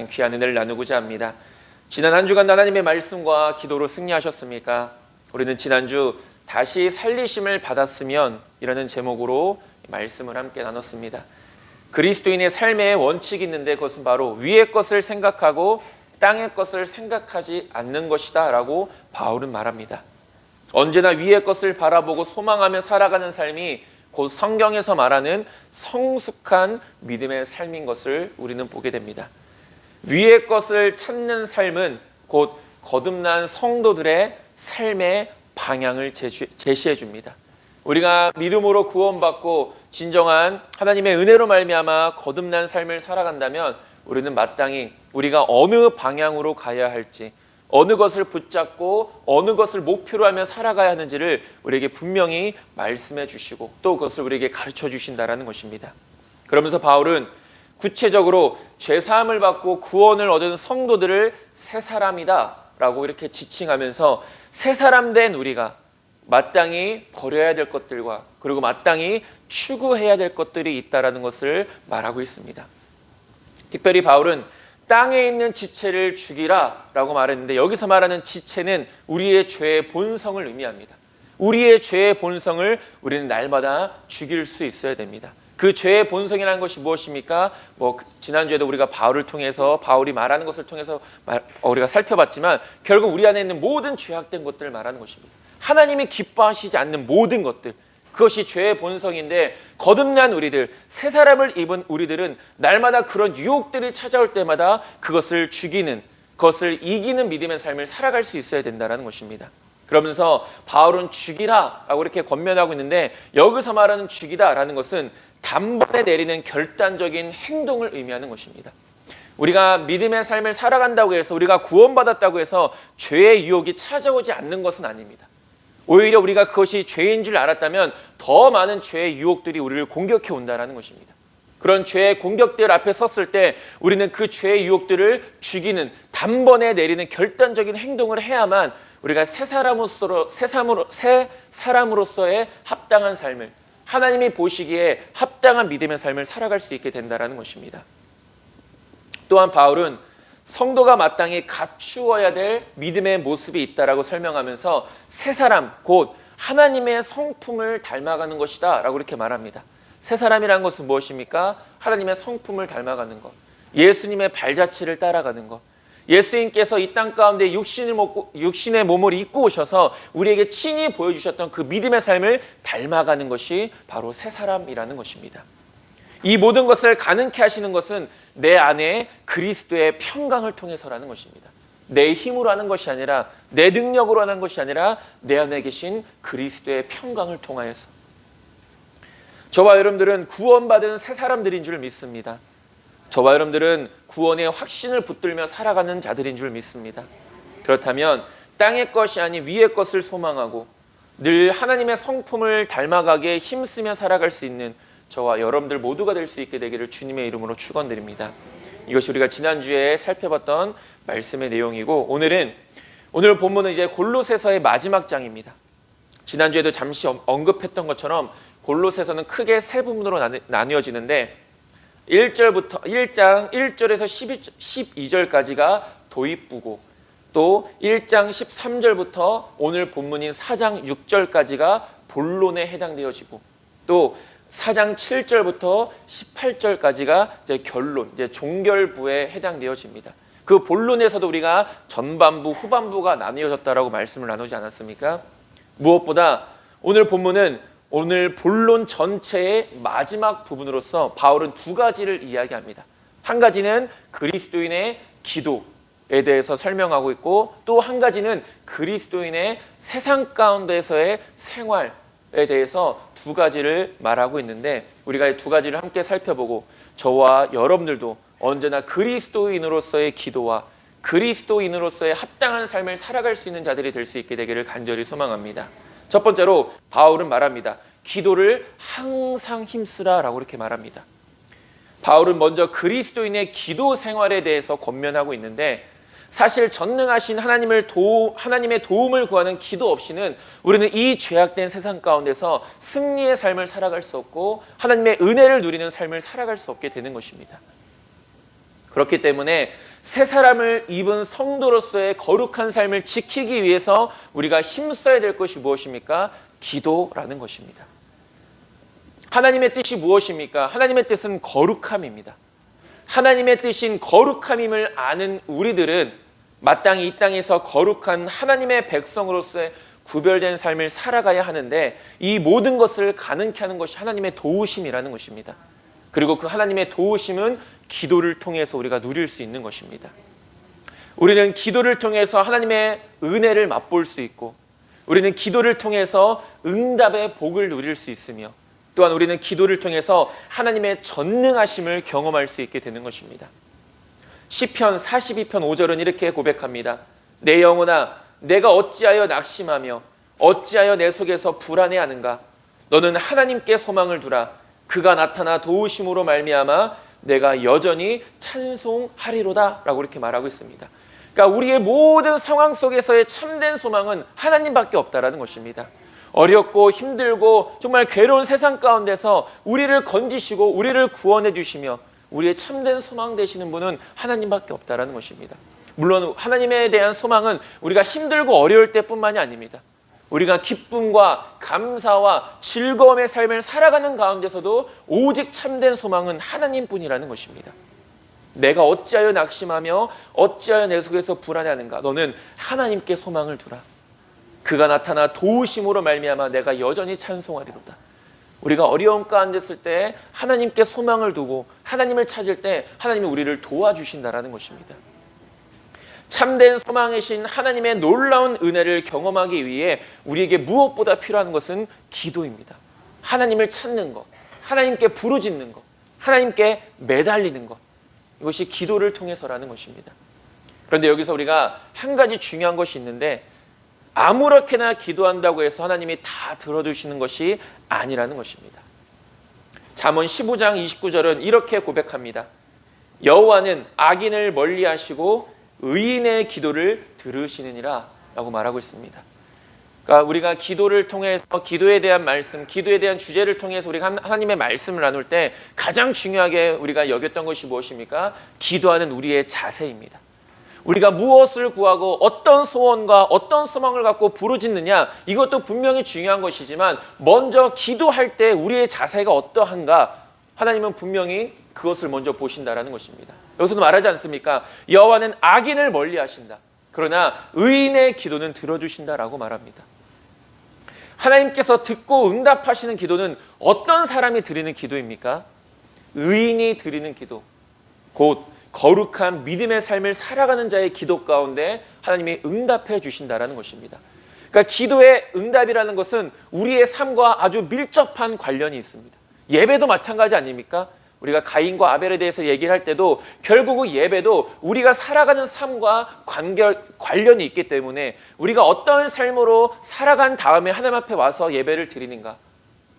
시간 귀한 은혜를 나누고자 합니다. 지난 한 주간 하나님의 말씀과 기도로 승리하셨습니까? 우리는 지난주 다시 살리심을 받았으면 이라는 제목으로 말씀을 함께 나눴습니다. 그리스도인의 삶의 원칙이 있는데 그것은 바로 위의 것을 생각하고 땅의 것을 생각하지 않는 것이다 라고 바울은 말합니다. 언제나 위의 것을 바라보고 소망하며 살아가는 삶이 곧 성경에서 말하는 성숙한 믿음의 삶인 것을 우리는 보게 됩니다. 위의 것을 찾는 삶은 곧 거듭난 성도들의 삶의 방향을 제시해 줍니다. 우리가 믿음으로 구원받고 진정한 하나님의 은혜로 말미암아 거듭난 삶을 살아간다면 우리는 마땅히 우리가 어느 방향으로 가야 할지, 어느 것을 붙잡고 어느 것을 목표로 하며 살아가야 하는지를 우리에게 분명히 말씀해 주시고 또 그것을 우리에게 가르쳐 주신다라는 것입니다. 그러면서 바울은 구체적으로 죄사함을 받고 구원을 얻은 성도들을 새 사람이다 라고 이렇게 지칭하면서 새 사람 된 우리가 마땅히 버려야 될 것들과 그리고 마땅히 추구해야 될 것들이 있다는 것을 말하고 있습니다. 특별히 바울은 땅에 있는 지체를 죽이라 라고 말했는데 여기서 말하는 지체는 우리의 죄의 본성을 의미합니다. 우리의 죄의 본성을 우리는 날마다 죽일 수 있어야 됩니다. 그 죄의 본성이라는 것이 무엇입니까? 지난주에도 우리가 바울이 말하는 것을 통해서 우리가 살펴봤지만 결국 우리 안에 있는 모든 죄악된 것들을 말하는 것입니다. 하나님이 기뻐하시지 않는 모든 것들, 그것이 죄의 본성인데 거듭난 우리들, 새 사람을 입은 우리들은 날마다 그런 유혹들이 찾아올 때마다 그것을 죽이는, 그것을 이기는 믿음의 삶을 살아갈 수 있어야 된다는 것입니다. 그러면서 바울은 죽이라 라고 이렇게 권면하고 있는데 여기서 말하는 죽이다라는 것은 단번에 내리는 결단적인 행동을 의미하는 것입니다. 우리가 믿음의 삶을 살아간다고 해서 우리가 구원받았다고 해서 죄의 유혹이 찾아오지 않는 것은 아닙니다. 오히려 우리가 그것이 죄인 줄 알았다면 더 많은 죄의 유혹들이 우리를 공격해 온다는 것입니다. 그런 죄의 공격들 앞에 섰을 때 우리는 그 죄의 유혹들을 죽이는 단번에 내리는 결단적인 행동을 해야만 우리가 새 사람으로서의 합당한 삶을, 하나님이 보시기에 합당한 믿음의 삶을 살아갈 수 있게 된다는 것입니다. 또한 바울은 성도가 마땅히 갖추어야 될 믿음의 모습이 있다라고 설명하면서 새 사람, 곧 하나님의 성품을 닮아가는 것이다 라고 이렇게 말합니다. 새 사람이라는 것은 무엇입니까? 하나님의 성품을 닮아가는 것, 예수님의 발자취를 따라가는 것, 예수님께서 이 땅 가운데 육신의 몸을 입고 오셔서 우리에게 친히 보여주셨던 그 믿음의 삶을 닮아가는 것이 바로 새 사람이라는 것입니다. 이 모든 것을 가능케 하시는 것은 내 안에 그리스도의 평강을 통해서라는 것입니다. 내 힘으로 하는 것이 아니라, 내 능력으로 하는 것이 아니라 내 안에 계신 그리스도의 평강을 통하여서. 저와 여러분들은 구원받은 새 사람들인 줄 믿습니다. 저와 여러분들은 구원의 확신을 붙들며 살아가는 자들인 줄 믿습니다. 그렇다면 땅의 것이 아닌 위의 것을 소망하고 늘 하나님의 성품을 닮아가게 힘쓰며 살아갈 수 있는 저와 여러분들 모두가 될 수 있게 되기를 주님의 이름으로 축원드립니다. 이것이 우리가 지난주에 살펴봤던 말씀의 내용이고 오늘 본문은 이제 골로새서의 마지막 장입니다. 지난주에도 잠시 언급했던 것처럼 골로새서는 크게 세 부분으로 나뉘어지는데 1장 1절에서 12절까지가 도입부고 또 1장 13절부터 오늘 본문인 4장 6절까지가 본론에 해당되어지고 또 4장 7절부터 18절까지가 이제 결론, 이제 종결부에 해당되어집니다. 그 본론에서도 우리가 전반부, 후반부가 나뉘어졌다라고 말씀을 나누지 않았습니까? 무엇보다 오늘 본문은 오늘 본론 전체의 마지막 부분으로서 바울은 두 가지를 이야기합니다. 한 가지는 그리스도인의 기도에 대해서 설명하고 있고 또 한 가지는 그리스도인의 세상 가운데서의 생활 에 대해서 두 가지를 말하고 있는데 우리가 이 두 가지를 함께 살펴보고 저와 여러분들도 언제나 그리스도인으로서의 기도와 그리스도인으로서의 합당한 삶을 살아갈 수 있는 자들이 될 수 있게 되기를 간절히 소망합니다. 첫 번째로 바울은 말합니다. 기도를 항상 힘쓰라 라고 이렇게 말합니다. 바울은 먼저 그리스도인의 기도 생활에 대해서 권면하고 있는데 사실 전능하신 하나님의 도움을 구하는 기도 없이는 우리는 이 죄악된 세상 가운데서 승리의 삶을 살아갈 수 없고 하나님의 은혜를 누리는 삶을 살아갈 수 없게 되는 것입니다. 그렇기 때문에 새 사람을 입은 성도로서의 거룩한 삶을 지키기 위해서 우리가 힘써야 될 것이 무엇입니까? 기도라는 것입니다. 하나님의 뜻이 무엇입니까? 하나님의 뜻은 거룩함입니다. 하나님의 뜻인 거룩함임을 아는 우리들은 마땅히 이 땅에서 거룩한 하나님의 백성으로서의 구별된 삶을 살아가야 하는데, 이 모든 것을 가능케 하는 것이 하나님의 도우심이라는 것입니다. 그리고 그 하나님의 도우심은 기도를 통해서 우리가 누릴 수 있는 것입니다. 우리는 기도를 통해서 하나님의 은혜를 맛볼 수 있고, 우리는 기도를 통해서 응답의 복을 누릴 수 있으며, 또한 우리는 기도를 통해서 하나님의 전능하심을 경험할 수 있게 되는 것입니다. 시편 42편 5절은 이렇게 고백합니다. 내 영혼아, 내가 어찌하여 낙심하며 어찌하여 내 속에서 불안해하는가? 너는 하나님께 소망을 두라. 그가 나타나 도우심으로 말미암아 내가 여전히 찬송하리로다 라고 이렇게 말하고 있습니다. 그러니까 우리의 모든 상황 속에서의 참된 소망은 하나님밖에 없다라는 것입니다. 어렵고 힘들고 정말 괴로운 세상 가운데서 우리를 건지시고 우리를 구원해 주시며 우리의 참된 소망 되시는 분은 하나님밖에 없다라는 것입니다. 물론 하나님에 대한 소망은 우리가 힘들고 어려울 때뿐만이 아닙니다. 우리가 기쁨과 감사와 즐거움의 삶을 살아가는 가운데서도 오직 참된 소망은 하나님뿐이라는 것입니다. 내가 어찌하여 낙심하며 어찌하여 내 속에서 불안해하는가? 너는 하나님께 소망을 두라. 그가 나타나 도우심으로 말미암아 내가 여전히 찬송하리로다. 우리가 어려운 가운데 있을 때 하나님께 소망을 두고 하나님을 찾을 때 하나님이 우리를 도와주신다라는 것입니다. 참된 소망이신 하나님의 놀라운 은혜를 경험하기 위해 우리에게 무엇보다 필요한 것은 기도입니다. 하나님을 찾는 것, 하나님께 부르짖는 것, 하나님께 매달리는 것, 이것이 기도를 통해서라는 것입니다. 그런데 여기서 우리가 한 가지 중요한 것이 있는데, 아무렇게나 기도한다고 해서 하나님이 다 들어주시는 것이 아니라는 것입니다. 잠언 15장 29절은 이렇게 고백합니다. 여호와는 악인을 멀리하시고 의인의 기도를 들으시느니라 라고 말하고 있습니다. 그러니까 우리가 기도를 통해서 기도에 대한 말씀, 기도에 대한 주제를 통해서 우리가 하나님의 말씀을 나눌 때 가장 중요하게 우리가 여겼던 것이 무엇입니까? 기도하는 우리의 자세입니다. 우리가 무엇을 구하고 어떤 소원과 어떤 소망을 갖고 부르짖느냐, 이것도 분명히 중요한 것이지만 먼저 기도할 때 우리의 자세가 어떠한가, 하나님은 분명히 그것을 먼저 보신다라는 것입니다. 여기서도 말하지 않습니까? 여호와는 악인을 멀리하신다. 그러나 의인의 기도는 들어주신다라고 말합니다. 하나님께서 듣고 응답하시는 기도는 어떤 사람이 드리는 기도입니까? 의인이 드리는 기도, 곧 거룩한 믿음의 삶을 살아가는 자의 기도 가운데 하나님이 응답해 주신다라는 것입니다. 그러니까 기도의 응답이라는 것은 우리의 삶과 아주 밀접한 관련이 있습니다. 예배도 마찬가지 아닙니까? 우리가 가인과 아벨에 대해서 얘기를 할 때도 결국 예배도 우리가 살아가는 삶과 관련이 있기 때문에 우리가 어떤 삶으로 살아간 다음에 하나님 앞에 와서 예배를 드리는가,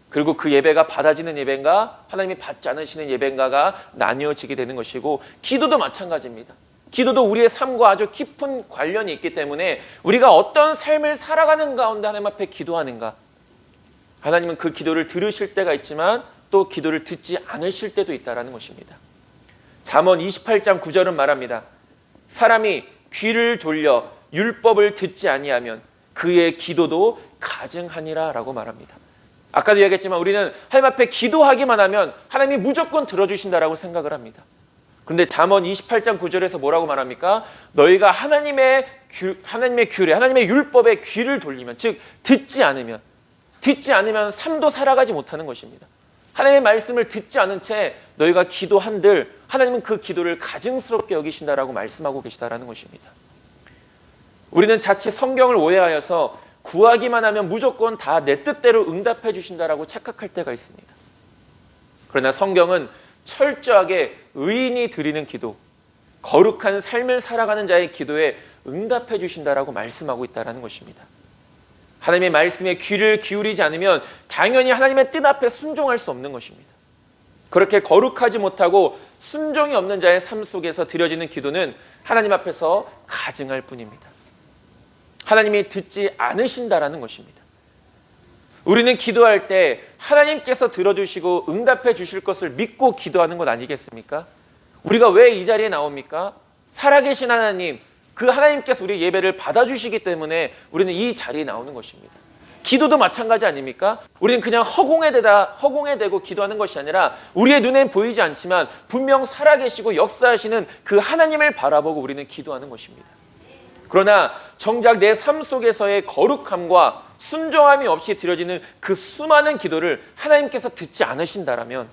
그리고 그 예배가 받아지는 예배인가 하나님이 받지 않으시는 예배인가가 나뉘어지게 되는 것이고, 기도도 마찬가지입니다. 기도도 우리의 삶과 아주 깊은 관련이 있기 때문에 우리가 어떤 삶을 살아가는 가운데 하나님 앞에 기도하는가, 하나님은 그 기도를 들으실 때가 있지만 또 기도를 듣지 않으실 때도 있다는 것입니다. 잠언 28장 9절은 말합니다. 사람이 귀를 돌려 율법을 듣지 아니하면 그의 기도도 가증하니라 라고 말합니다. 아까도 얘기했지만 우리는 하나님 앞에 기도하기만 하면 하나님이 무조건 들어주신다라고 생각을 합니다. 그런데 잠언 28장 9절에서 뭐라고 말합니까? 너희가 하나님의 규례, 하나님의 율법에 귀를 돌리면, 즉 듣지 않으면 삶도 살아가지 못하는 것입니다. 하나님의 말씀을 듣지 않은 채 너희가 기도한들 하나님은 그 기도를 가증스럽게 여기신다라고 말씀하고 계시다라는 것입니다. 우리는 자칫 성경을 오해하여서 구하기만 하면 무조건 다 내 뜻대로 응답해 주신다라고 착각할 때가 있습니다. 그러나 성경은 철저하게 의인이 드리는 기도, 거룩한 삶을 살아가는 자의 기도에 응답해 주신다라고 말씀하고 있다는 것입니다. 하나님의 말씀에 귀를 기울이지 않으면 당연히 하나님의 뜻 앞에 순종할 수 없는 것입니다. 그렇게 거룩하지 못하고 순종이 없는 자의 삶 속에서 드려지는 기도는 하나님 앞에서 가증할 뿐입니다. 하나님이 듣지 않으신다라는 것입니다. 우리는 기도할 때 하나님께서 들어주시고 응답해 주실 것을 믿고 기도하는 것 아니겠습니까? 우리가 왜 이 자리에 나옵니까? 살아계신 하나님, 그 하나님께서 우리 예배를 받아주시기 때문에 우리는 이 자리에 나오는 것입니다. 기도도 마찬가지 아닙니까? 우리는 그냥 허공에 대고 기도하는 것이 아니라 우리의 눈엔 보이지 않지만 분명 살아계시고 역사하시는 그 하나님을 바라보고 우리는 기도하는 것입니다. 그러나 정작 내 삶 속에서의 거룩함과 순종함이 없이 드려지는 그 수많은 기도를 하나님께서 듣지 않으신다라면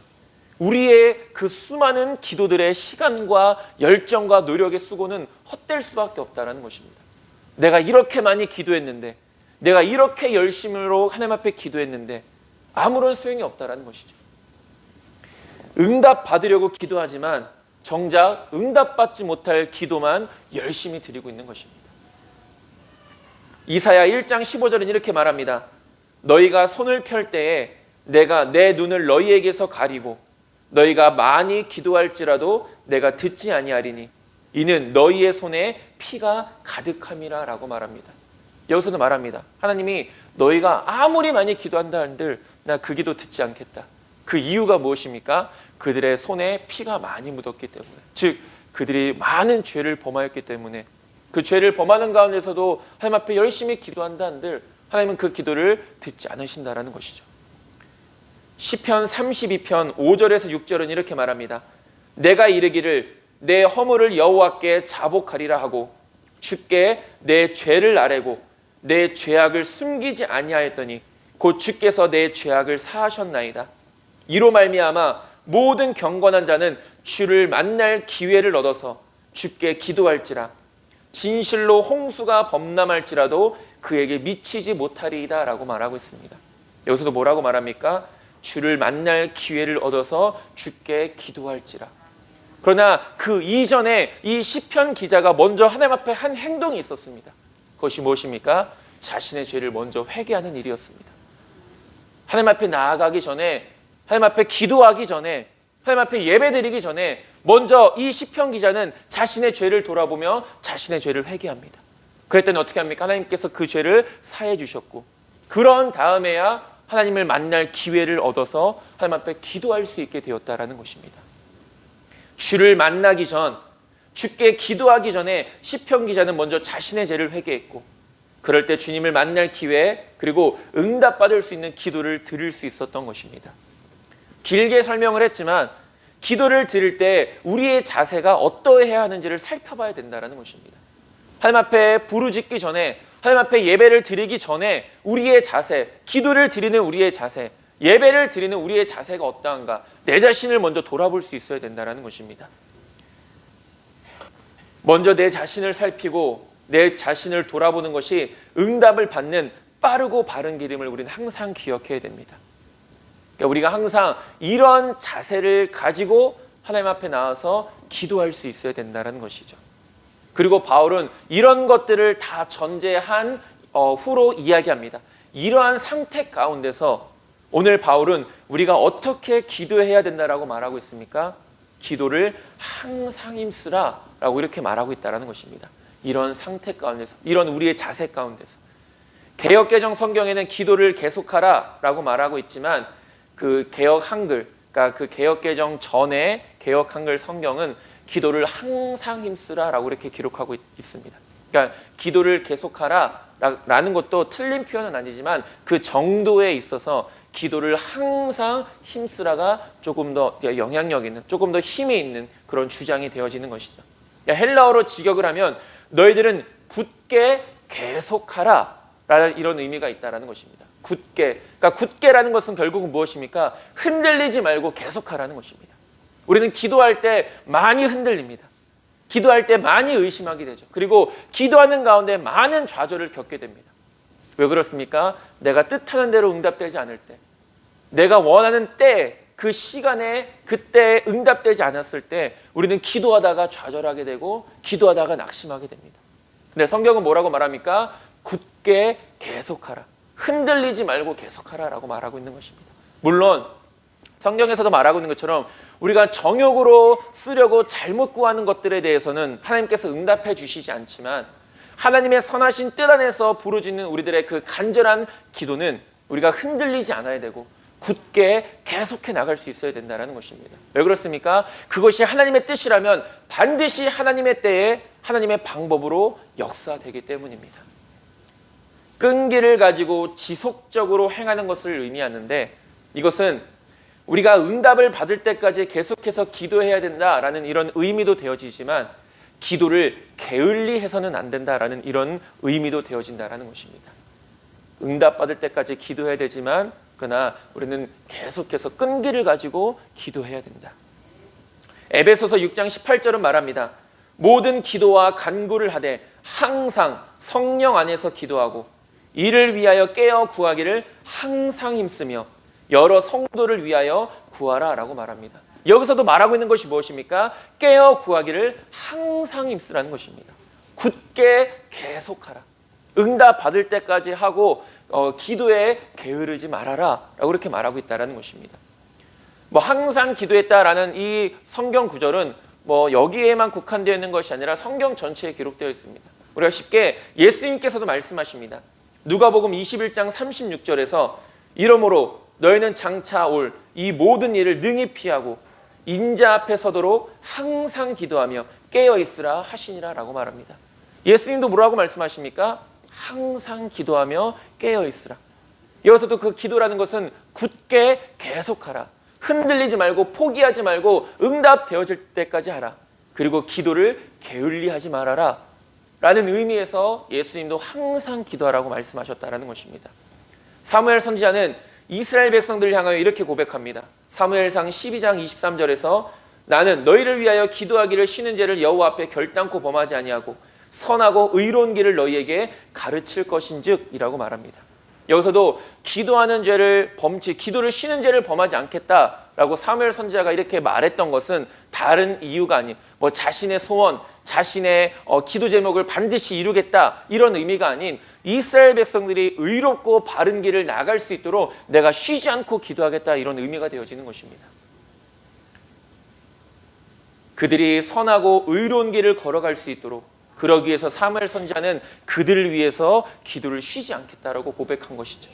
우리의 그 수많은 기도들의 시간과 열정과 노력의 수고는 헛될 수밖에 없다는 것입니다. 내가 이렇게 많이 기도했는데, 내가 이렇게 열심으로 하나님 앞에 기도했는데 아무런 소용이 없다는 것이죠. 응답 받으려고 기도하지만 정작 응답받지 못할 기도만 열심히 드리고 있는 것입니다. 이사야 1장 15절은 이렇게 말합니다. 너희가 손을 펼 때에 내가 내 눈을 너희에게서 가리고 너희가 많이 기도할지라도 내가 듣지 아니하리니 이는 너희의 손에 피가 가득함이라 라고 말합니다. 여기서도 말합니다. 하나님이 너희가 아무리 많이 기도한다 한들 나 그 기도 듣지 않겠다. 그 이유가 무엇입니까? 그들의 손에 피가 많이 묻었기 때문에, 즉 그들이 많은 죄를 범하였기 때문에, 그 죄를 범하는 가운데서도 하나님 앞에 열심히 기도한다 한들 하나님은 그 기도를 듣지 않으신다라는 것이죠. 시편 32편 5절에서 6절은 이렇게 말합니다. 내가 이르기를 내 허물을 여호와께 자복하리라 하고 주께 내 죄를 아뢰고 내 죄악을 숨기지 아니하였더니 곧 주께서 내 죄악을 사하셨나이다. 이로 말미암아 모든 경건한 자는 주를 만날 기회를 얻어서 주께 기도할지라 진실로 홍수가 범람할지라도 그에게 미치지 못하리이다 라고 말하고 있습니다. 여기서도 뭐라고 말합니까? 주를 만날 기회를 얻어서 주께 기도할지라. 그러나 그 이전에 이 시편 기자가 먼저 하나님 앞에 한 행동이 있었습니다. 그것이 무엇입니까? 자신의 죄를 먼저 회개하는 일이었습니다. 하나님 앞에 나아가기 전에, 하나님 앞에 기도하기 전에, 하나님 앞에 예배드리기 전에 먼저 이 시편 기자는 자신의 죄를 돌아보며 자신의 죄를 회개합니다. 그랬더니 어떻게 합니까? 하나님께서 그 죄를 사해 주셨고, 그런 다음에야 하나님을 만날 기회를 얻어서 하나님 앞에 기도할 수 있게 되었다라는 것입니다. 주를 만나기 전, 주께 기도하기 전에 시편 기자는 먼저 자신의 죄를 회개했고, 그럴 때 주님을 만날 기회, 그리고 응답받을 수 있는 기도를 드릴 수 있었던 것입니다. 길게 설명을 했지만 기도를 드릴 때 우리의 자세가 어떠해야 하는지를 살펴봐야 된다는 것입니다. 하나님 앞에 부르짖기 전에, 하나님 앞에 예배를 드리기 전에 우리의 자세, 기도를 드리는 우리의 자세, 예배를 드리는 우리의 자세가 어떠한가, 내 자신을 먼저 돌아볼 수 있어야 된다는 것입니다. 먼저 내 자신을 살피고 내 자신을 돌아보는 것이 응답을 받는 빠르고 바른 길임을 우리는 항상 기억해야 됩니다. 그러니까 우리가 항상 이런 자세를 가지고 하나님 앞에 나와서 기도할 수 있어야 된다는 것이죠. 그리고 바울은 이런 것들을 다 전제한 후로 이야기합니다. 이러한 상태 가운데서 오늘 바울은 우리가 어떻게 기도해야 된다라고 말하고 있습니까? 기도를 항상 힘쓰라 라고 이렇게 말하고 있다는 것입니다. 이런 상태 가운데서, 이런 우리의 자세 가운데서. 개역개정 성경에는 기도를 계속하라 라고 말하고 있지만 그 개역 한글, 그러니까 그 개역개정 전에 개역 한글 성경은 기도를 항상 힘쓰라 라고 이렇게 기록하고 있습니다. 그러니까 기도를 계속하라 라는 것도 틀린 표현은 아니지만 그 정도에 있어서 기도를 항상 힘쓰라가 조금 더 영향력 있는, 조금 더 힘이 있는 그런 주장이 되어지는 것이죠. 헬라어로 직역을 하면 너희들은 굳게 계속하라 라는 이런 의미가 있다는 것입니다. 굳게, 그러니까 굳게라는 것은 결국은 무엇입니까? 흔들리지 말고 계속하라는 것입니다. 우리는 기도할 때 많이 흔들립니다. 기도할 때 많이 의심하게 되죠. 그리고 기도하는 가운데 많은 좌절을 겪게 됩니다. 왜 그렇습니까? 내가 뜻하는 대로 응답되지 않을 때, 내가 원하는 때, 그 시간에 그때 응답되지 않았을 때 우리는 기도하다가 좌절하게 되고 기도하다가 낙심하게 됩니다. 근데 성경은 뭐라고 말합니까? 굳게 계속하라. 흔들리지 말고 계속하라 라고 말하고 있는 것입니다. 물론 성경에서도 말하고 있는 것처럼 우리가 정욕으로 쓰려고 잘못 구하는 것들에 대해서는 하나님께서 응답해 주시지 않지만 하나님의 선하신 뜻 안에서 부르짖는 우리들의 그 간절한 기도는 우리가 흔들리지 않아야 되고 굳게 계속해 나갈 수 있어야 된다는 것입니다. 왜 그렇습니까? 그것이 하나님의 뜻이라면 반드시 하나님의 때에 하나님의 방법으로 역사되기 때문입니다. 끈기를 가지고 지속적으로 행하는 것을 의미하는데, 이것은 우리가 응답을 받을 때까지 계속해서 기도해야 된다라는 이런 의미도 되어지지만, 기도를 게을리해서는 안 된다라는 이런 의미도 되어진다는 것입니다. 응답받을 때까지 기도해야 되지만, 그러나 우리는 계속해서 끈기를 가지고 기도해야 된다. 에베소서 6장 18절은 말합니다. 모든 기도와 간구를 하되 항상 성령 안에서 기도하고 이를 위하여 깨어 구하기를 항상 힘쓰며 여러 성도를 위하여 구하라 라고 말합니다. 여기서도 말하고 있는 것이 무엇입니까? 깨어 구하기를 항상 힘쓰라는 것입니다. 굳게 계속하라. 응답 받을 때까지 하고 기도에 게으르지 말아라 라고 그렇게 말하고 있다는 것입니다. 항상 기도했다라는 이 성경 구절은 여기에만 국한되어 있는 것이 아니라 성경 전체에 기록되어 있습니다. 우리가 쉽게 예수님께서도 말씀하십니다. 누가복음 21장 36절에서 이러므로 너희는 장차 올 이 모든 일을 능히 피하고 인자 앞에 서도록 항상 기도하며 깨어 있으라 하시니라 라고 말합니다. 예수님도 뭐라고 말씀하십니까? 항상 기도하며 깨어 있으라. 여기서도 그 기도라는 것은 굳게 계속하라. 흔들리지 말고 포기하지 말고 응답 되어질 때까지 하라. 그리고 기도를 게을리하지 말아라 라는 의미에서 예수님도 항상 기도하라고 말씀하셨다는 것입니다. 사무엘 선지자는 이스라엘 백성들을 향하여 이렇게 고백합니다. 사무엘상 12장 23절에서 나는 너희를 위하여 기도하기를 쉬는 죄를 여호와 앞에 결단코 범하지 아니하고 선하고 의로운 길을 너희에게 가르칠 것인즉 이라고 말합니다. 여기서도 기도하는 죄를 기도를 쉬는 죄를 범하지 않겠다라고 사무엘 선지자가 이렇게 말했던 것은 다른 이유가 아닌 자신의 소원, 자신의 기도 제목을 반드시 이루겠다 이런 의미가 아닌 이스라엘 백성들이 의롭고 바른 길을 나갈 수 있도록 내가 쉬지 않고 기도하겠다 이런 의미가 되어지는 것입니다. 그들이 선하고 의로운 길을 걸어갈 수 있도록 그러기 위해서 사무엘 선지자는 그들을 위해서 기도를 쉬지 않겠다라고 고백한 것이죠.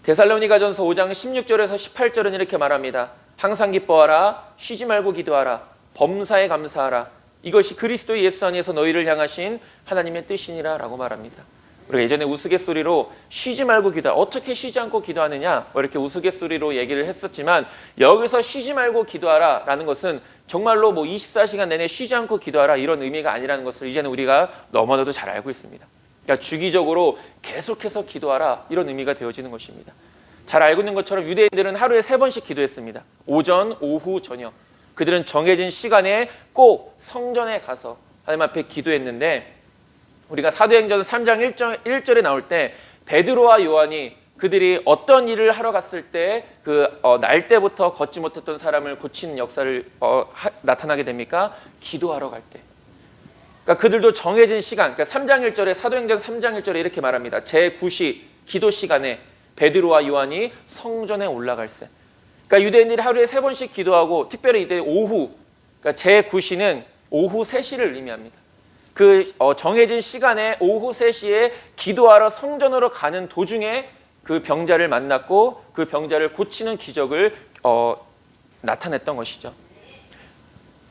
데살로니가전서 5장 16절에서 18절은 이렇게 말합니다. 항상 기뻐하라, 쉬지 말고 기도하라, 범사에 감사하라. 이것이 그리스도 예수 안에서 너희를 향하신 하나님의 뜻이니라 라고 말합니다. 우리가 예전에 우스갯소리로 쉬지 말고 기도하라, 어떻게 쉬지 않고 기도하느냐 이렇게 우스갯소리로 얘기를 했었지만, 여기서 쉬지 말고 기도하라 라는 것은 정말로 24시간 내내 쉬지 않고 기도하라 이런 의미가 아니라는 것을 이제는 우리가 너무나도 잘 알고 있습니다. 그러니까 주기적으로 계속해서 기도하라 이런 의미가 되어지는 것입니다. 잘 알고 있는 것처럼 유대인들은 하루에 3번씩 기도했습니다. 오전, 오후, 저녁. 그들은 정해진 시간에 꼭 성전에 가서 하나님 앞에 기도했는데, 우리가 사도행전 3장 1절에 나올 때 베드로와 요한이 그들이 어떤 일을 하러 갔을 때 날 때부터 걷지 못했던 사람을 고치는 역사를 나타나게 됩니까? 기도하러 갈 때. 그러니까 그들도 정해진 시간, 그러니까 3장 1절에 사도행전 3장 1절에 이렇게 말합니다. 제9시 기도 시간에 베드로와 요한이 성전에 올라갈세. 그러니까 유대인들이 하루에 3번씩 기도하고, 특별히 이때 오후, 그러니까 제9시는 오후 3시를 의미합니다. 정해진 시간에 오후 3시에 기도하러 성전으로 가는 도중에 그 병자를 만났고 그 병자를 고치는 기적을 나타냈던 것이죠.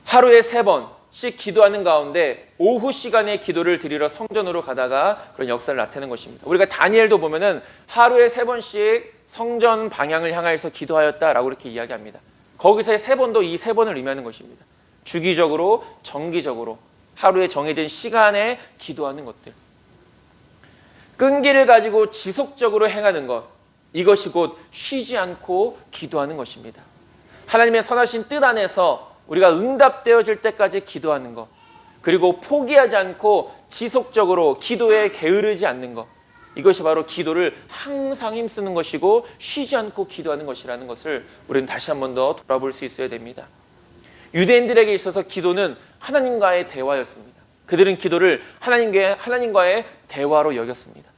하루에 3번씩 기도하는 가운데 오후 시간에 기도를 드리러 성전으로 가다가 그런 역사를 나타내는 것입니다. 우리가 다니엘도 보면은 하루에 3번씩 성전 방향을 향하여서 기도하였다라고 이렇게 이야기합니다. 거기서의 3번도 이 3번을 의미하는 것입니다. 주기적으로, 정기적으로 하루에 정해진 시간에 기도하는 것들. 끈기를 가지고 지속적으로 행하는 것, 이것이 곧 쉬지 않고 기도하는 것입니다. 하나님의 선하신 뜻 안에서 우리가 응답되어질 때까지 기도하는 것, 그리고 포기하지 않고 지속적으로 기도에 게으르지 않는 것, 이것이 바로 기도를 항상 힘쓰는 것이고 쉬지 않고 기도하는 것이라는 것을 우리는 다시 한 번 더 돌아볼 수 있어야 됩니다. 유대인들에게 있어서 기도는 하나님과의 대화였습니다. 그들은 기도를 하나님과의 대화로 여겼습니다.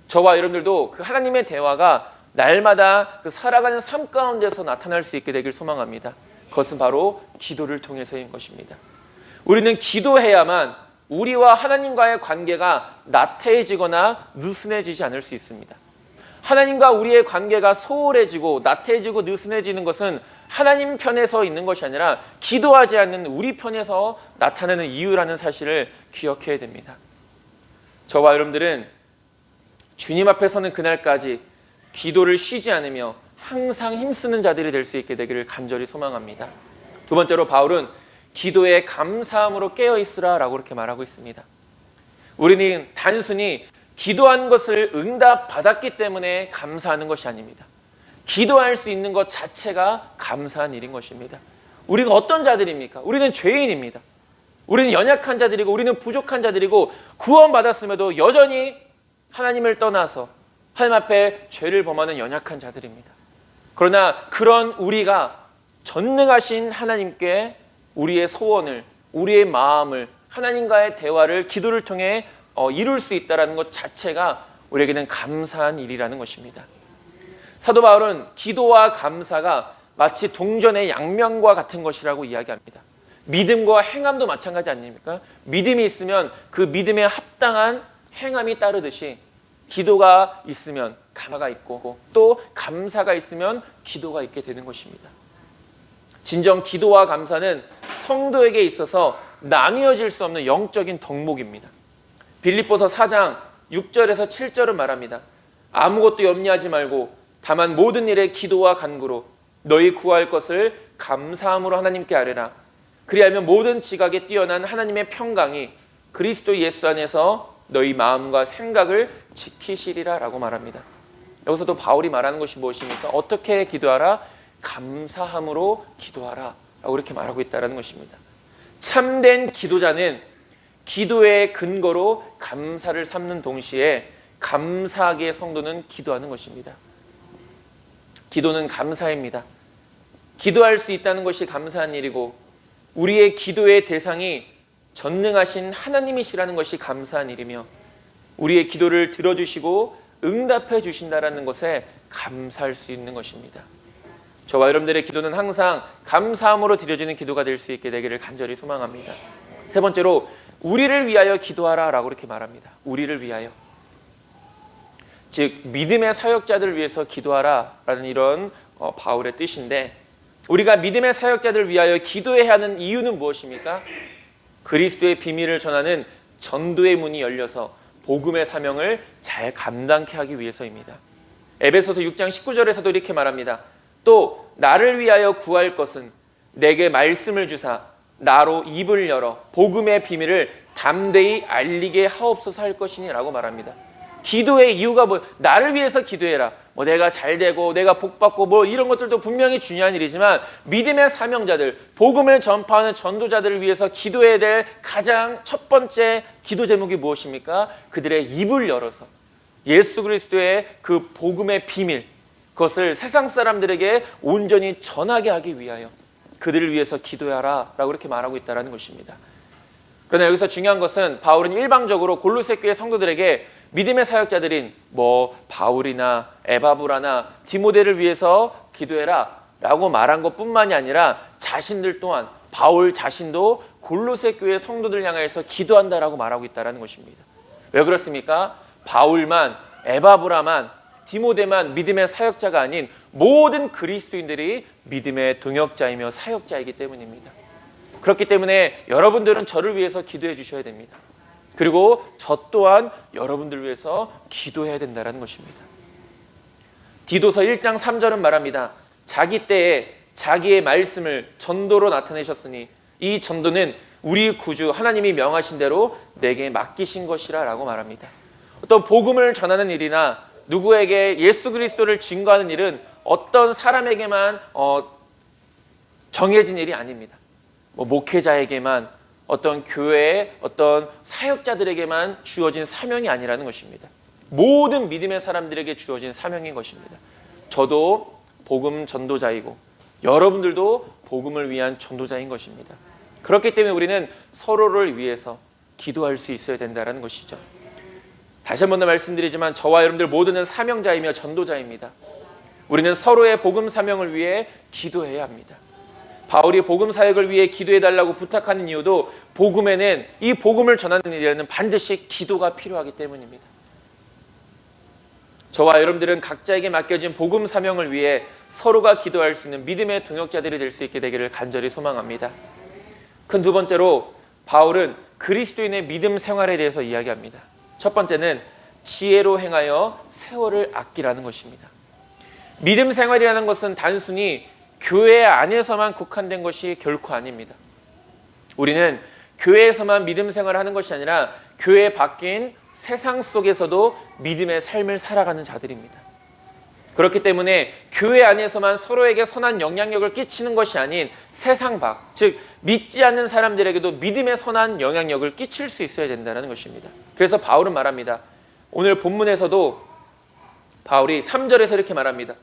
저와 여러분들도 그 하나님의 대화가 날마다 그 살아가는 삶 가운데서 나타날 수 있게 되길 소망합니다. 그것은 바로 기도를 통해서인 것입니다. 우리는 기도해야만 우리와 하나님과의 관계가 나태해지거나 느슨해지지 않을 수 있습니다. 하나님과 우리의 관계가 소홀해지고 나태해지고 느슨해지는 것은 하나님 편에서 있는 것이 아니라 기도하지 않는 우리 편에서 나타나는 이유라는 사실을 기억해야 됩니다. 저와 여러분들은 주님 앞에 서는 그날까지 기도를 쉬지 않으며 항상 힘쓰는 자들이 될 수 있게 되기를 간절히 소망합니다. 두 번째로 바울은 기도에 감사함으로 깨어있으라 라고 이렇게 말하고 있습니다. 우리는 단순히 기도한 것을 응답받았기 때문에 감사하는 것이 아닙니다. 기도할 수 있는 것 자체가 감사한 일인 것입니다. 우리가 어떤 자들입니까? 우리는 죄인입니다. 우리는 연약한 자들이고 우리는 부족한 자들이고 구원받았음에도 여전히 하나님을 떠나서 하나님 앞에 죄를 범하는 연약한 자들입니다. 그러나 그런 우리가 전능하신 하나님께 우리의 소원을, 우리의 마음을, 하나님과의 대화를 기도를 통해 이룰 수 있다는 것 자체가 우리에게는 감사한 일이라는 것입니다. 사도 바울은 기도와 감사가 마치 동전의 양면과 같은 것이라고 이야기합니다. 믿음과 행함도 마찬가지 아닙니까? 믿음이 있으면 그 믿음에 합당한 행함이 따르듯이 기도가 있으면 감사가 있고 또 감사가 있으면 기도가 있게 되는 것입니다. 진정 기도와 감사는 성도에게 있어서 나뉘어질 수 없는 영적인 덕목입니다. 빌립보서 4장 6절에서 7절은 말합니다. 아무것도 염려하지 말고 다만 모든 일에 기도와 간구로 너희 구할 것을 감사함으로 하나님께 아뢰라. 그리하면 모든 지각에 뛰어난 하나님의 평강이 그리스도 예수 안에서 너희 마음과 생각을 지키시리라 라고 말합니다. 여기서도 바울이 말하는 것이 무엇입니까? 어떻게 기도하라? 감사함으로 기도하라 라고 이렇게 말하고 있다는 것입니다. 참된 기도자는 기도의 근거로 감사를 삼는 동시에 감사하게 성도는 기도하는 것입니다. 기도는 감사입니다. 기도할 수 있다는 것이 감사한 일이고 우리의 기도의 대상이 전능하신 하나님이시라는 것이 감사한 일이며 우리의 기도를 들어주시고 응답해 주신다는 것에 감사할 수 있는 것입니다. 저와 여러분들의 기도는 항상 감사함으로 드려지는 기도가 될 수 있게 되기를 간절히 소망합니다. 세 번째로 우리를 위하여 기도하라 라고 이렇게 말합니다. 우리를 위하여. 즉 믿음의 사역자들을 위해서 기도하라 라는 이런 바울의 뜻인데 우리가 믿음의 사역자들을 위하여 기도해야 하는 이유는 무엇입니까? 그리스도의 비밀을 전하는 전도의 문이 열려서 복음의 사명을 잘 감당케 하기 위해서입니다. 에베소서 6장 19절에서도 이렇게 말합니다. 또 나를 위하여 구할 것은 내게 말씀을 주사 나로 입을 열어 복음의 비밀을 담대히 알리게 하옵소서 할 것이니 라고 말합니다. 기도의 이유가 나를 위해서 기도해라. 내가 잘 되고 내가 복 받고 이런 것들도 분명히 중요한 일이지만 믿음의 사명자들, 복음을 전파하는 전도자들을 위해서 기도해야 될 가장 첫 번째 기도 제목이 무엇입니까? 그들의 입을 열어서 예수 그리스도의 그 복음의 비밀, 그것을 세상 사람들에게 온전히 전하게 하기 위하여 그들을 위해서 기도하라 라고 이렇게 말하고 있다는 것입니다. 그러나 여기서 중요한 것은 바울은 일방적으로 골로새 교회 성도들에게 믿음의 사역자들인 바울이나 에바브라나 디모데를 위해서 기도해라 라고 말한 것뿐만이 아니라 자신들 또한 바울 자신도 골로새 교회 성도들 향해서 기도한다라고 말하고 있다는 것입니다. 왜 그렇습니까? 바울만, 에바브라만, 디모데만 믿음의 사역자가 아닌 모든 그리스도인들이 믿음의 동역자이며 사역자이기 때문입니다. 그렇기 때문에 여러분들은 저를 위해서 기도해 주셔야 됩니다. 그리고 저 또한 여러분들을 위해서 기도해야 된다는 것입니다. 디도서 1장 3절은 말합니다. 자기 때에 자기의 말씀을 전도로 나타내셨으니 이 전도는 우리 구주 하나님이 명하신 대로 내게 맡기신 것이라 라고 말합니다. 어떤 복음을 전하는 일이나 누구에게 예수 그리스도를 증거하는 일은 어떤 사람에게만 정해진 일이 아닙니다. 목회자에게만 어떤 교회의 어떤 사역자들에게만 주어진 사명이 아니라는 것입니다. 모든 믿음의 사람들에게 주어진 사명인 것입니다. 저도 복음 전도자이고 여러분들도 복음을 위한 전도자인 것입니다. 그렇기 때문에 우리는 서로를 위해서 기도할 수 있어야 된다는 것이죠. 다시 한 번 더 말씀드리지만 저와 여러분들 모두는 사명자이며 전도자입니다. 우리는 서로의 복음 사명을 위해 기도해야 합니다. 바울이 복음 사역을 위해 기도해달라고 부탁하는 이유도 복음에는 이 복음을 전하는 일에는 반드시 기도가 필요하기 때문입니다. 저와 여러분들은 각자에게 맡겨진 복음 사명을 위해 서로가 기도할 수 있는 믿음의 동역자들이 될 수 있게 되기를 간절히 소망합니다. 큰 두 번째로 바울은 그리스도인의 믿음 생활에 대해서 이야기합니다. 첫 번째는 지혜로 행하여 세월을 아끼라는 것입니다. 믿음 생활이라는 것은 단순히 교회 안에서만 국한된 것이 결코 아닙니다. 우리는 교회에서만 믿음 생활을 하는 것이 아니라 교회 밖인 세상 속에서도 믿음의 삶을 살아가는 자들입니다. 그렇기 때문에 교회 안에서만 서로에게 선한 영향력을 끼치는 것이 아닌 세상 밖, 즉 믿지 않는 사람들에게도 믿음의 선한 영향력을 끼칠 수 있어야 된다는 것입니다. 그래서 바울은 말합니다. 오늘 본문에서도 바울이 3절에서 이렇게 말합니다.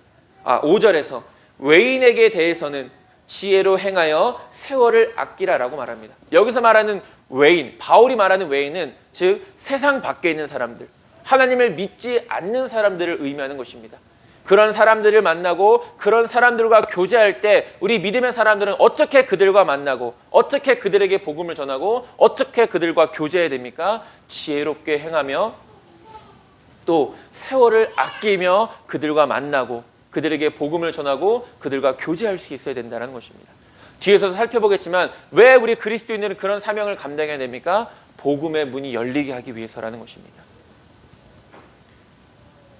5절에서 외인에게 대해서는 지혜로 행하여 세월을 아끼라라고 말합니다. 여기서 말하는 외인, 바울이 말하는 외인은 즉 세상 밖에 있는 사람들, 하나님을 믿지 않는 사람들을 의미하는 것입니다. 그런 사람들을 만나고 그런 사람들과 교제할 때 우리 믿음의 사람들은 어떻게 그들과 만나고 어떻게 그들에게 복음을 전하고 어떻게 그들과 교제해야 됩니까? 지혜롭게 행하며 또 세월을 아끼며 그들과 만나고 그들에게 복음을 전하고 그들과 교제할 수 있어야 된다는 것입니다. 뒤에서도 살펴보겠지만 왜 우리 그리스도인들은 그런 사명을 감당해야 됩니까? 복음의 문이 열리게 하기 위해서라는 것입니다.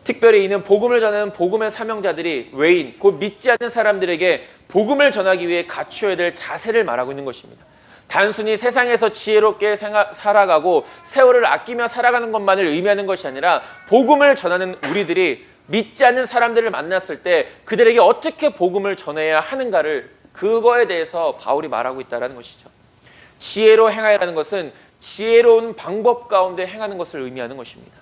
특별히 이는 복음을 전하는 복음의 사명자들이 외인, 곧 믿지 않는 사람들에게 복음을 전하기 위해 갖추어야 될 자세를 말하고 있는 것입니다. 단순히 세상에서 지혜롭게 살아가고 세월을 아끼며 살아가는 것만을 의미하는 것이 아니라 복음을 전하는 우리들이 믿지 않는 사람들을 만났을 때 그들에게 어떻게 복음을 전해야 하는가를 그거에 대해서 바울이 말하고 있다는 것이죠. 지혜로 행하라는 것은 지혜로운 방법 가운데 행하는 것을 의미하는 것입니다.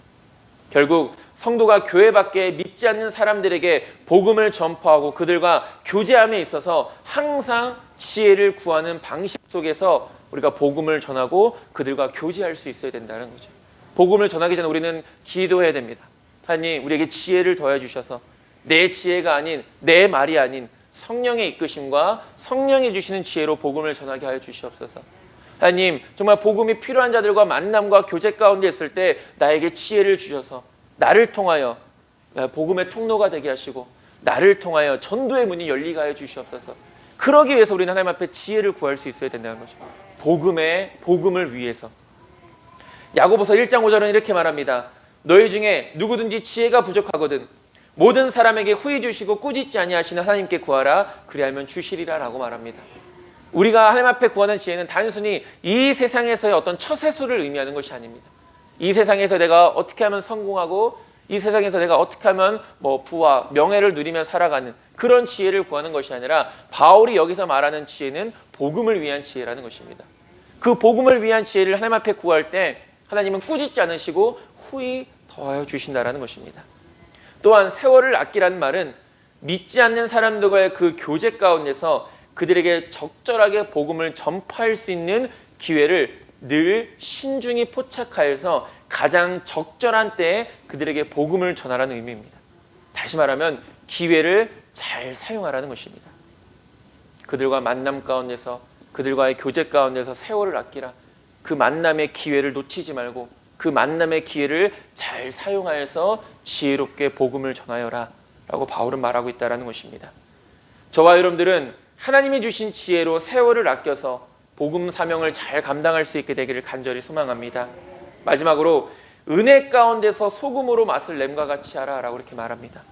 결국 성도가 교회 밖에 믿지 않는 사람들에게 복음을 전파하고 그들과 교제함에 있어서 항상 지혜를 구하는 방식 속에서 우리가 복음을 전하고 그들과 교제할 수 있어야 된다는 거죠. 복음을 전하기 전에 우리는 기도해야 됩니다. 하나님, 우리에게 지혜를 더해 주셔서 내 지혜가 아닌, 내 말이 아닌 성령의 이끄심과 성령이 주시는 지혜로 복음을 전하게 하여 주시옵소서. 하나님, 정말 복음이 필요한 자들과 만남과 교제 가운데 있을 때 나에게 지혜를 주셔서 나를 통하여 복음의 통로가 되게 하시고 나를 통하여 전도의 문이 열리게 하여 주시옵소서. 그러기 위해서 우리는 하나님 앞에 지혜를 구할 수 있어야 된다는 것입니다. 복음을 위해서. 야고보서 1장 5절은 이렇게 말합니다. 너희 중에 누구든지 지혜가 부족하거든 모든 사람에게 후히 주시고 꾸짖지 아니하시는 하나님께 구하라 그리하면 주시리라 라고 말합니다. 우리가 하나님 앞에 구하는 지혜는 단순히 이 세상에서의 어떤 처세술을 의미하는 것이 아닙니다. 이 세상에서 내가 어떻게 하면 성공하고 이 세상에서 내가 어떻게 하면 부와 명예를 누리며 살아가는 그런 지혜를 구하는 것이 아니라 바울이 여기서 말하는 지혜는 복음을 위한 지혜라는 것입니다. 그 복음을 위한 지혜를 하나님 앞에 구할 때 하나님은 꾸짖지 않으시고 후히 더하여 주신다라는 것입니다. 또한 세월을 아끼라는 말은 믿지 않는 사람들과의 그 교제 가운데서 그들에게 적절하게 복음을 전파할 수 있는 기회를 늘 신중히 포착하여서 가장 적절한 때에 그들에게 복음을 전하라는 의미입니다. 다시 말하면 기회를 잘 사용하라는 것입니다. 그들과 만남 가운데서 그들과의 교제 가운데서 세월을 아끼라. 그 만남의 기회를 놓치지 말고 그 만남의 기회를 잘 사용하여서 지혜롭게 복음을 전하여라 라고 바울은 말하고 있다는 것입니다. 저와 여러분들은 하나님이 주신 지혜로 세월을 아껴서 복음 사명을 잘 감당할 수 있게 되기를 간절히 소망합니다. 마지막으로 은혜 가운데서 소금으로 맛을 냄과 같이 하라 라고 이렇게 말합니다.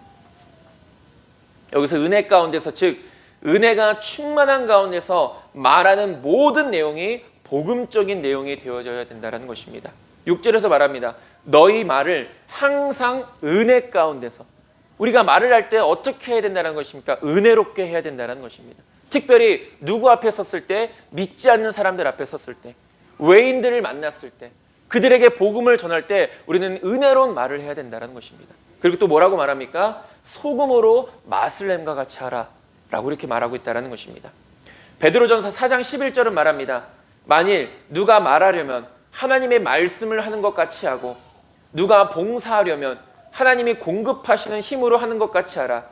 여기서 은혜 가운데서 즉 은혜가 충만한 가운데서 말하는 모든 내용이 복음적인 내용이 되어져야 된다는 것입니다. 6절에서 말합니다. 너희 말을 항상 은혜 가운데서 우리가 말을 할 때 어떻게 해야 된다는 것입니까? 은혜롭게 해야 된다는 것입니다. 특별히 누구 앞에 섰을 때 믿지 않는 사람들 앞에 섰을 때 외인들을 만났을 때 그들에게 복음을 전할 때 우리는 은혜로운 말을 해야 된다는 것입니다. 그리고 또 뭐라고 말합니까? 소금으로 맛을 냄과 같이 하라 라고 이렇게 말하고 있다는 것입니다. 베드로전서 4장 11절은 말합니다. 만일 누가 말하려면 하나님의 말씀을 하는 것 같이 하고 누가 봉사하려면 하나님이 공급하시는 힘으로 하는 것 같이 하라.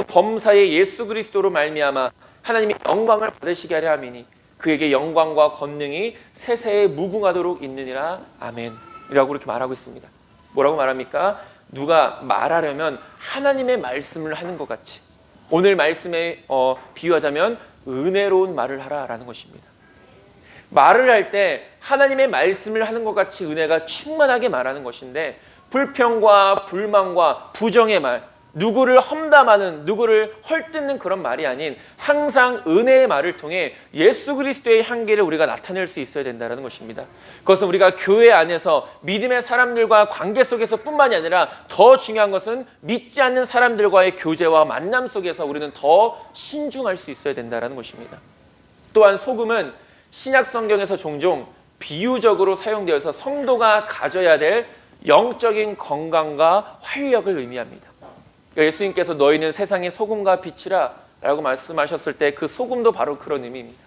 범사의 예수 그리스도로 말미암아 하나님이 영광을 받으시게 하려 함이니 그에게 영광과 권능이 세세에 무궁하도록 있느니라. 아멘 이라고 이렇게 말하고 있습니다. 뭐라고 말합니까? 누가 말하려면 하나님의 말씀을 하는 것 같이, 오늘 말씀에 비유하자면 은혜로운 말을 하라라는 것입니다. 말을 할 때 하나님의 말씀을 하는 것 같이 은혜가 충만하게 말하는 것인데, 불평과 불만과 부정의 말, 누구를 험담하는, 누구를 헐뜯는 그런 말이 아닌 항상 은혜의 말을 통해 예수 그리스도의 향기를 우리가 나타낼 수 있어야 된다는 것입니다. 그것은 우리가 교회 안에서 믿음의 사람들과 관계 속에서 뿐만이 아니라 더 중요한 것은 믿지 않는 사람들과의 교제와 만남 속에서 우리는 더 신중할 수 있어야 된다는 것입니다. 또한 소금은 신약 성경에서 종종 비유적으로 사용되어서 성도가 가져야 될 영적인 건강과 활력을 의미합니다. 예수님께서 너희는 세상의 소금과 빛이라 라고 말씀하셨을 때 그 소금도 바로 그런 의미입니다.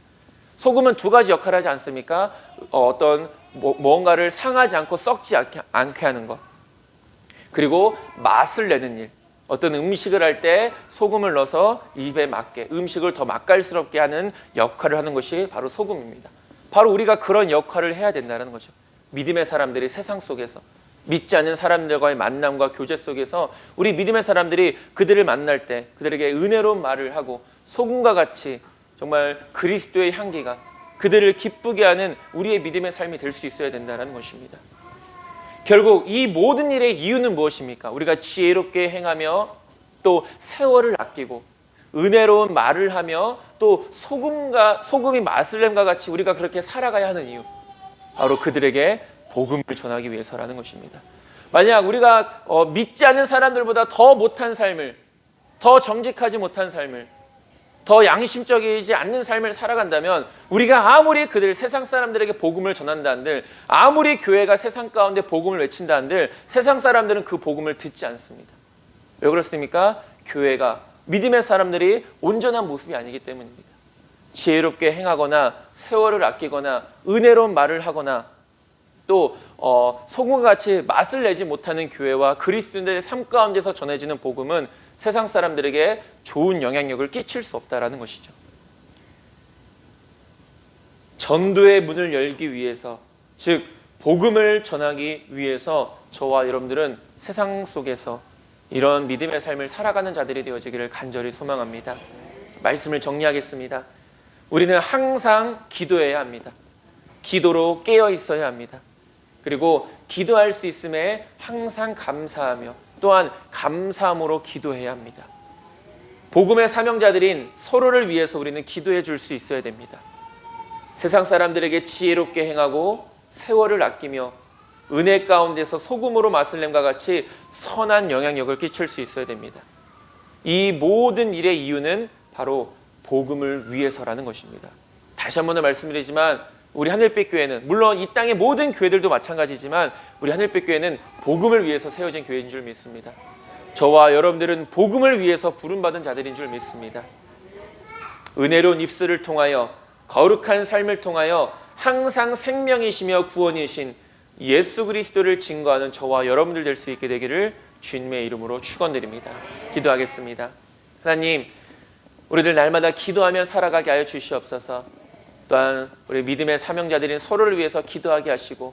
소금은 두 가지 역할을 하지 않습니까? 어떤 무언가를 상하지 않고 썩지 않게 하는 것, 그리고 맛을 내는 일, 어떤 음식을 할 때 소금을 넣어서 입에 맞게 음식을 더 맛깔스럽게 하는 역할을 하는 것이 바로 소금입니다. 바로 우리가 그런 역할을 해야 된다는 거죠. 믿음의 사람들이 세상 속에서, 믿지 않는 사람들과의 만남과 교제 속에서 우리 믿음의 사람들이 그들을 만날 때 그들에게 은혜로운 말을 하고 소금과 같이 정말 그리스도의 향기가 그들을 기쁘게 하는 우리의 믿음의 삶이 될 수 있어야 된다는 것입니다. 결국 이 모든 일의 이유는 무엇입니까? 우리가 지혜롭게 행하며 또 세월을 아끼고 은혜로운 말을 하며 또 소금이 맛을냄과 같이 우리가 그렇게 살아가야 하는 이유, 바로 그들에게 복음을 전하기 위해서라는 것입니다. 만약 우리가 믿지 않는 사람들보다 더 못한 삶을, 더 정직하지 못한 삶을, 더 양심적이지 않는 삶을 살아간다면 우리가 아무리 그들 세상 사람들에게 복음을 전한다 한들, 아무리 교회가 세상 가운데 복음을 외친다 한들 세상 사람들은 그 복음을 듣지 않습니다. 왜 그렇습니까? 교회가, 믿음의 사람들이 온전한 모습이 아니기 때문입니다. 지혜롭게 행하거나 세월을 아끼거나 은혜로운 말을 하거나 또 소금과 같이 맛을 내지 못하는 교회와 그리스도인들의 삶 가운데서 전해지는 복음은 세상 사람들에게 좋은 영향력을 끼칠 수 없다라는 것이죠. 전도의 문을 열기 위해서, 즉 복음을 전하기 위해서 저와 여러분들은 세상 속에서 이런 믿음의 삶을 살아가는 자들이 되어지기를 간절히 소망합니다. 말씀을 정리하겠습니다. 우리는 항상 기도해야 합니다. 기도로 깨어 있어야 합니다. 그리고 기도할 수 있음에 항상 감사하며 또한 감사함으로 기도해야 합니다. 복음의 사명자들인 서로를 위해서 우리는 기도해 줄 수 있어야 됩니다. 세상 사람들에게 지혜롭게 행하고 세월을 아끼며 은혜 가운데서 소금으로 맛을 냄과 같이 선한 영향력을 끼칠 수 있어야 됩니다. 이 모든 일의 이유는 바로 복음을 위해서라는 것입니다. 다시 한 번 더 말씀드리지만 우리 하늘빛 교회는, 물론 이 땅의 모든 교회들도 마찬가지지만 우리 하늘빛 교회는 복음을 위해서 세워진 교회인 줄 믿습니다. 저와 여러분들은 복음을 위해서 부름받은 자들인 줄 믿습니다. 은혜로운 입술을 통하여, 거룩한 삶을 통하여 항상 생명이시며 구원이신 예수 그리스도를 증거하는 저와 여러분들 될 수 있게 되기를 주님의 이름으로 축원드립니다. 기도하겠습니다. 하나님, 우리들 날마다 기도하며 살아가게 하여 주시옵소서. 또한 우리 믿음의 사명자들인 서로를 위해서 기도하게 하시고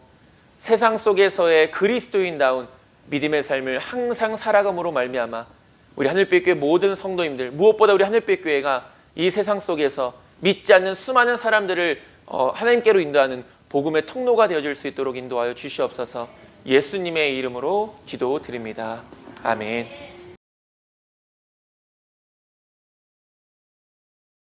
세상 속에서의 그리스도인다운 믿음의 삶을 항상 살아감으로 말미암아 우리 하늘빛 교회 모든 성도님들, 무엇보다 우리 하늘빛 교회가 이 세상 속에서 믿지 않는 수많은 사람들을 하나님께로 인도하는 복음의 통로가 되어줄 수 있도록 인도하여 주시옵소서. 예수님의 이름으로 기도드립니다. 아멘.